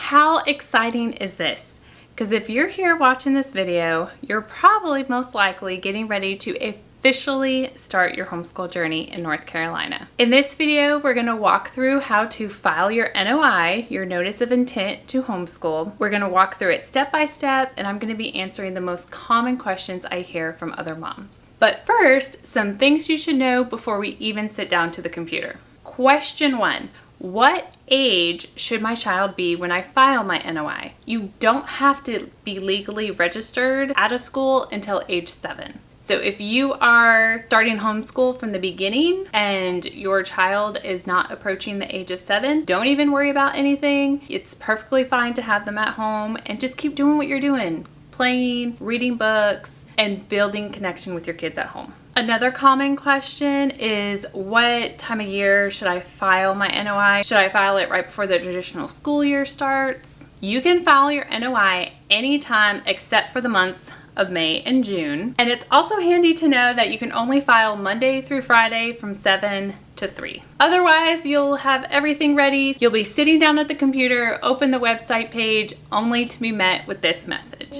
How exciting is this? Because if you're here watching this video, you're probably most likely getting ready to officially start your homeschool journey in North Carolina. In this video, we're going to walk through how to file your NOI, your Notice of Intent to Homeschool. We're going to walk through it step by step, and I'm going to be answering the most common questions I hear from other moms. But first, some things you should know before we even sit down to the computer. Question 1. What age should my child be when I file my NOI? You don't have to be legally registered at a school until age 7. So if you are starting homeschool from the beginning and your child is not approaching the age of 7, don't even worry about anything. It's perfectly fine to have them at home and just keep doing what you're doing. Playing, reading books, and building connection with your kids at home. Another common question is, what time of year should I file my NOI? Should I file it right before the traditional school year starts? You can file your NOI anytime except for the months of May and June. And it's also handy to know that you can only file Monday through Friday from 7 to 3. Otherwise, you'll have everything ready. You'll be sitting down at the computer, open the website page, only to be met with this message.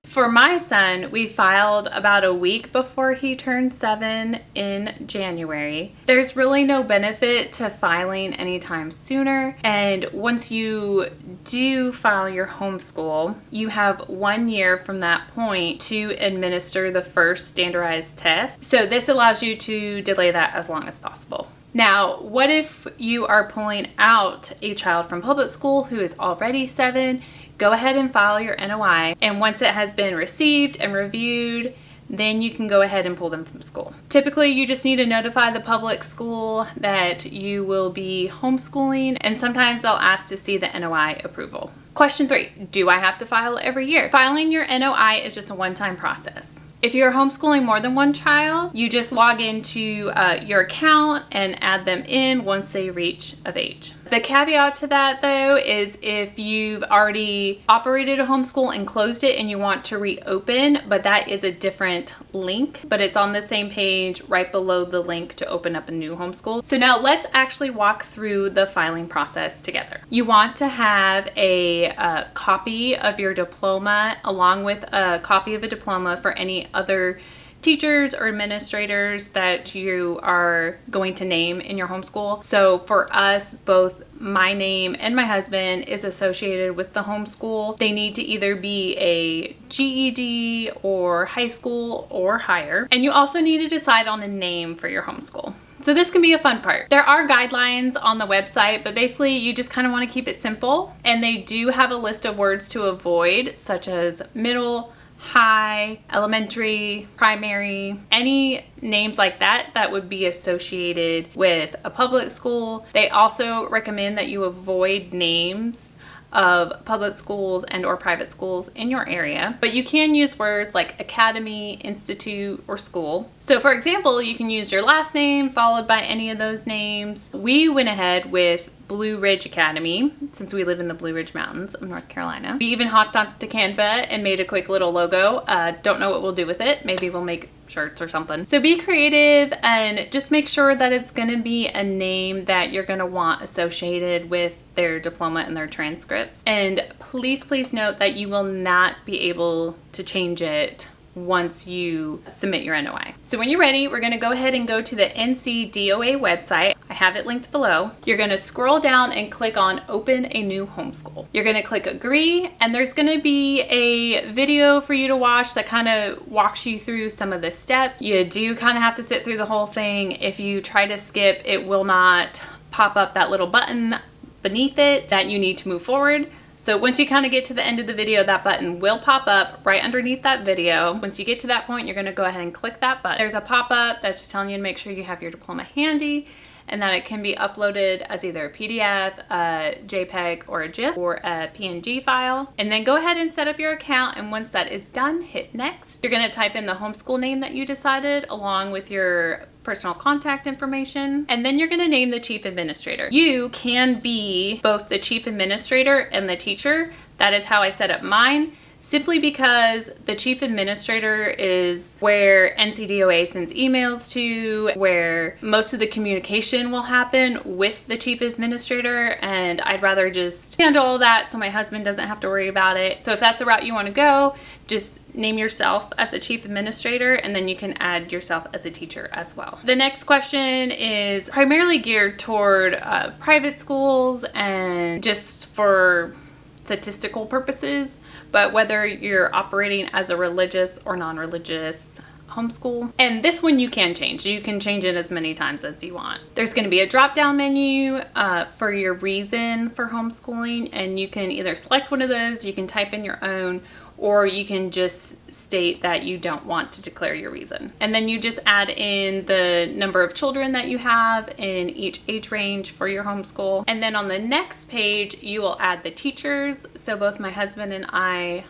For my son, we filed about a week before he turned 7 in January. There's really no benefit to filing anytime sooner. And once you do file your homeschool, you have 1 year from that point to administer the first standardized test. So this allows you to delay that as long as possible. Now, what if you are pulling out a child from public school who is already 7? Go ahead and file your NOI, and once it has been received and reviewed, then you can go ahead and pull them from school. Typically, you just need to notify the public school that you will be homeschooling, and sometimes they'll ask to see the NOI approval. Question 3, do I have to file every year? Filing your NOI is just a one-time process. If you're homeschooling more than one child, you just log into your account and add them in once they reach of age. The caveat to that, though, is if you've already operated a homeschool and closed it and you want to reopen, but that is a different link, but it's on the same page right below the link to open up a new homeschool. So now let's actually walk through the filing process together. You want to have a copy of your diploma along with a copy of a diploma for any other teachers or administrators that you are going to name in your homeschool. So for us, both my name and my husband is associated with the homeschool. They need to either be a GED or high school or higher. And you also need to decide on a name for your homeschool. So this can be a fun part. There are guidelines on the website, but basically you just kind of want to keep it simple. And they do have a list of words to avoid, such as middle, high, elementary, primary, any names like that that would be associated with a public school. They also recommend that you avoid names of public schools and or private schools in your area, but you can use words like academy, institute, or school. So for example, you can use your last name followed by any of those names. We went ahead with Blue Ridge Academy, since we live in the Blue Ridge Mountains of North Carolina. We even hopped onto Canva and made a quick little logo. Don't know what we'll do with it. Maybe we'll make shirts or something. So be creative and just make sure that it's going to be a name that you're going to want associated with their diploma and their transcripts. And please note that you will not be able to change it once you submit your NOI. So when you're ready, we're going to go ahead and go to the NCDOA website. I have it linked below. You're going to scroll down and click on Open a New Homeschool. You're going to click Agree, and there's going to be a video for you to watch that kind of walks you through some of the steps. You do kind of have to sit through the whole thing. If you try to skip, it will not pop up that little button beneath it that you need to move forward. So once you kind of get to the end of the video, that button will pop up right underneath that video. Once you get to that point, you're going to go ahead and click that button. There's a pop-up that's just telling you to make sure you have your diploma handy and that it can be uploaded as either a PDF, a JPEG, or a GIF, or a PNG file. And then go ahead and set up your account, and once that is done, hit next. You're going to type in the homeschool name that you decided along with your personal contact information, and then you're going to name the chief administrator. You can be both the chief administrator and the teacher. That is how I set up mine. simply because the chief administrator is where NCDOA sends emails to, where most of the communication will happen with the chief administrator, and I'd rather just handle all that so my husband doesn't have to worry about it. So if that's a route you want to go, just name yourself as a chief administrator, and then you can add yourself as a teacher as well. The next question is primarily geared toward private schools and just for statistical purposes, but whether you're operating as a religious or non-religious homeschool. And this one you can change. You can change it as many times as you want. There's going to be a drop-down menu for your reason for homeschooling, and you can either select one of those, you can type in your own, or you can just state that you don't want to declare your reason. And then you just add in the number of children that you have in each age range for your homeschool. And then on the next page, you will add the teachers. So both my husband and I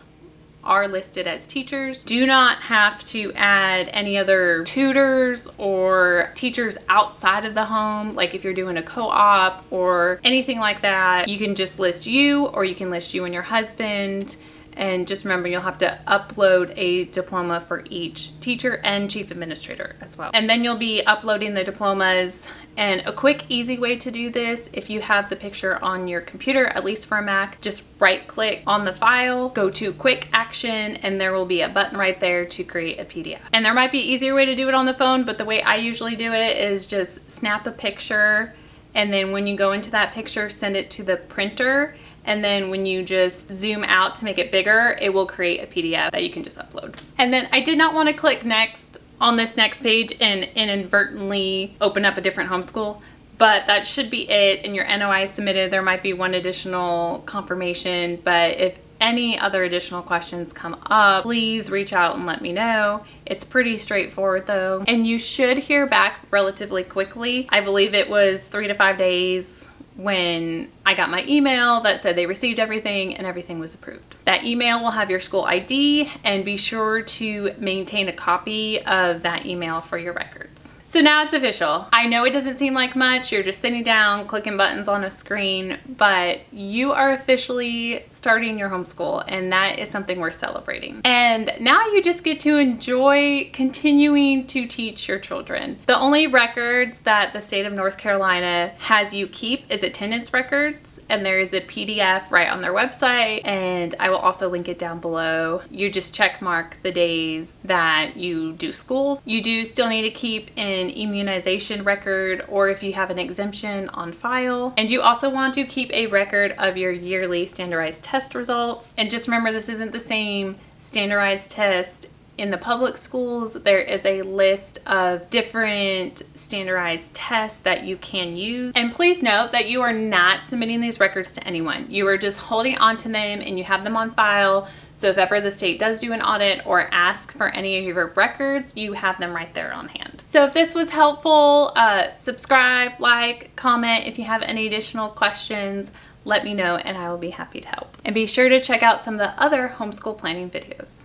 are listed as teachers. Do not have to add any other tutors or teachers outside of the home, like if you're doing a co-op or anything like that. You can just list you, or you can list you and your husband. And just remember, you'll have to upload a diploma for each teacher and chief administrator as well. And then you'll be uploading the diplomas. And a quick, easy way to do this, if you have the picture on your computer, at least for a Mac, just right-click on the file, go to Quick Action, and there will be a button right there to create a PDF. And there might be an easier way to do it on the phone, but the way I usually do it is just snap a picture, and then when you go into that picture, send it to the printer. And then when you just zoom out to make it bigger, it will create a PDF that you can just upload. And then I did not want to click next on this next page and inadvertently open up a different homeschool, but that should be it. And your NOI is submitted. There might be one additional confirmation, but if any other additional questions come up, please reach out and let me know. It's pretty straightforward though, and you should hear back relatively quickly. I believe it was 3 to 5 days when I got my email that said they received everything and everything was approved. That email will have your school ID, and be sure to maintain a copy of that email for your records. So now it's official. I know it doesn't seem like much. You're just sitting down, clicking buttons on a screen, but you are officially starting your homeschool, and that is something we're celebrating. And now you just get to enjoy continuing to teach your children. The only records that the state of North Carolina has you keep is attendance records, and there is a PDF right on their website, and I will also link it down below. You just check mark the days that you do school. You do still need to keep an immunization record, or if you have an exemption on file. And you also want to keep a record of your yearly standardized test results. And just remember, this isn't the same standardized test in the public schools. There is a list of different standardized tests that you can use. And please note that you are not submitting these records to anyone. You are just holding on to them, and you have them on file. So if ever the state does do an audit or ask for any of your records, you have them right there on hand. So if this was helpful, subscribe, like, comment. If you have any additional questions, let me know and I will be happy to help. And be sure to check out some of the other homeschool planning videos.